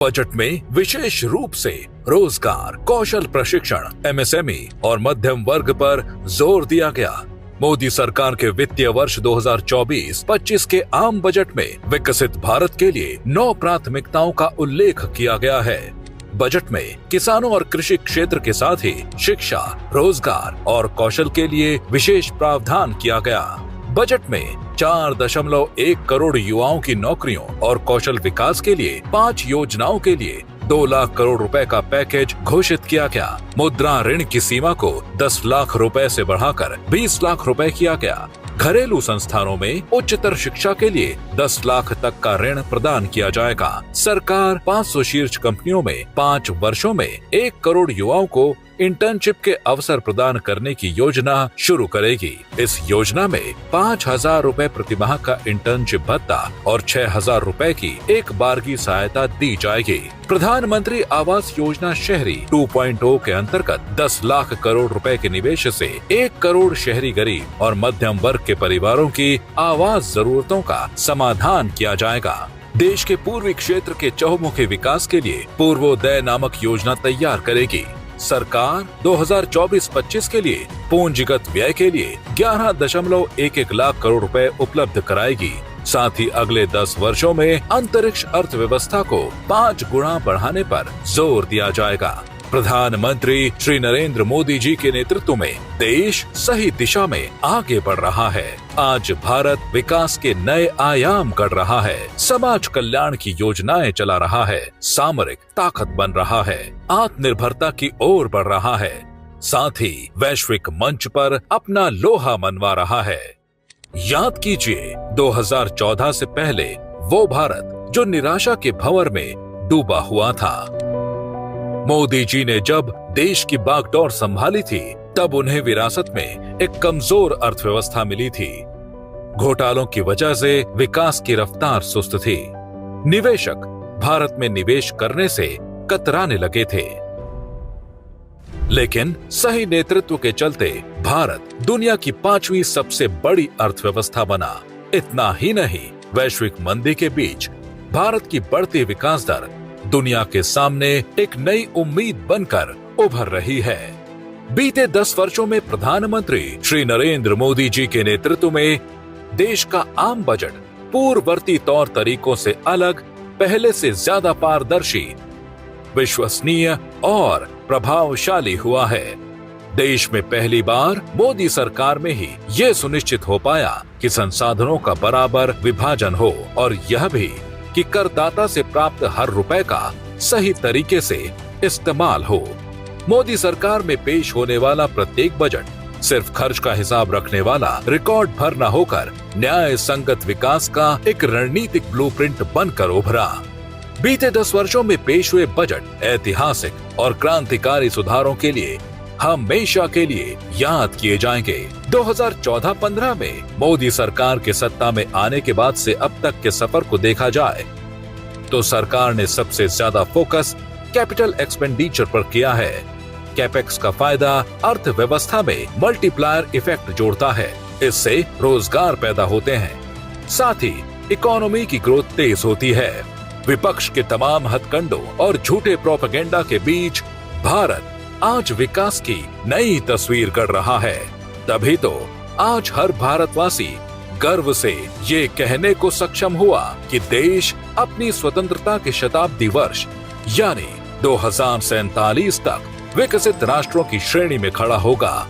Budget में विशेष रूप से रोजगार, कौशल प्रशिक्षण, एमएसएमई और मध्यम वर्ग पर जोर दिया गया। मोदी सरकार के वित्तीय वर्ष 2024-25 के आम बजट में विकसित भारत के लिए 9 प्राथमिकताओं का उल्लेख किया गया है। बजट में किसानों और कृषि क्षेत्र के साथ ही शिक्षा, रोजगार और कौशल के लिए विशेष प्रावधान किया गया। बजट में 4.1 करोड़ युवाओं की नौकरियों और कौशल विकास के लिए 5 योजनाओं के लिए 2 लाख करोड़ रुपए का पैकेज घोषित किया गया। मुद्रा ऋण की सीमा को 10 लाख रुपए से बढ़ाकर 20 लाख रुपए किया गया। घरेलू संस्थानों में उच्चतर शिक्षा के लिए 10 लाख तक का ऋण प्रदान किया जाएगा। सरकार 500 शीर्ष कंपनियों में 5 वर्षों में 1 करोड़ युवाओं को इंटर्नशिप के अवसर प्रदान करने की योजना शुरू करेगी। इस योजना में 5,000 रुपए प्रतिमाह का इंटर्नशिप भत्ता और 6,000 रुपए की एक बार की सहायता दी जाएगी। प्रधानमंत्री आवास योजना शहरी 2.0 के अंतर्गत 10 लाख करोड़ रुपए के निवेश से 1 करोड़ शहरी गरीब और मध्यम वर्ग के परिवारों की आवास जरूरतों का समाधान किया जाएगा। देश के पूर्वी क्षेत्र के चहुमुखी विकास के लिए पूर्वोदय नामक योजना तैयार करेगी। सरकार 2024-25 के लिए पूंजीगत व्यय के लिए 11.11 लाख करोड़ रुपए उपलब्ध कराएगी। साथ ही अगले 10 वर्षों में अंतरिक्ष अर्थव्यवस्था को 5 गुना बढ़ाने पर जोर दिया जाएगा। प्रधानमंत्री श्री नरेंद्र मोदी जी के नेतृत्व में देश सही दिशा में आगे बढ़ रहा है। आज भारत विकास के नए आयाम गढ़ रहा है, समाज कल्याण की योजनाएं चला रहा है, सामरिक ताकत बन रहा है, आत्मनिर्भरता की ओर बढ़ रहा है, साथ ही वैश्विक मंच पर अपना लोहा मनवा रहा है। याद कीजिए 2014 से पहले वो भारत जो निराशा के भंवर में डूबा हुआ था। मोदी जी ने जब देश की बागडोर संभाली थी तब उन्हें विरासत में एक कमजोर अर्थव्यवस्था मिली थी। घोटालों की वजह से विकास की रफ्तार सुस्त थी। निवेशक भारत में निवेश करने से कतराने लगे थे। लेकिन सही नेतृत्व के चलते भारत दुनिया की 5वीं सबसे बड़ी अर्थव्यवस्था बना। इतना ही नहीं, वैश्विक मंदी के बीच भारत की बढ़ती विकास दर दुनिया के सामने एक नई उम्मीद बनकर उभर रही है। बीते 10 वर्षों में प्रधानमंत्री श्री नरेंद्र मोदी जी के नेतृत्व में देश का आम बजट पूर्ववर्ती तौर तरीकों से अलग, पहले से ज्यादा पारदर्शी, विश्वसनीय और प्रभावशाली हुआ है। देश में पहली बार मोदी सरकार में ही ये सुनिश्चित हो पाया कि संसाधनों का बराबर विभाजन हो और यह भी कि करदाता से प्राप्त हर रुपए का सही तरीके से इस्तेमाल हो। मोदी सरकार में पेश होने वाला प्रत्येक बजट सिर्फ खर्च का हिसाब रखने वाला रिकॉर्ड भर न होकर न्याय संगत विकास का एक रणनीतिक ब्लूप्रिंट बनकर उभरा। बीते 10 वर्षों में पेश हुए बजट ऐतिहासिक और क्रांतिकारी सुधारों के लिए हमेशा के लिए याद किए जाएंगे। 2014-15 में मोदी सरकार के सत्ता में आने के बाद से अब तक के सफर को देखा जाए तो सरकार ने सबसे ज्यादा फोकस कैपिटल एक्सपेंडिचर पर किया है। कैपेक्स का फायदा अर्थव्यवस्था में मल्टीप्लायर इफेक्ट जोड़ता है। इससे रोजगार पैदा होते हैं, साथ ही इकोनॉमी की ग्रोथ तेज होती है। विपक्ष के तमाम हथकंडों और झूठे प्रोपेगेंडा के बीच भारत आज विकास की नई तस्वीर गढ़ रहा है। तभी तो आज हर भारतवासी गर्व से ये कहने को सक्षम हुआ कि देश अपनी स्वतंत्रता के शताब्दी वर्ष यानी 2047 तक विकसित राष्ट्रों की श्रेणी में खड़ा होगा।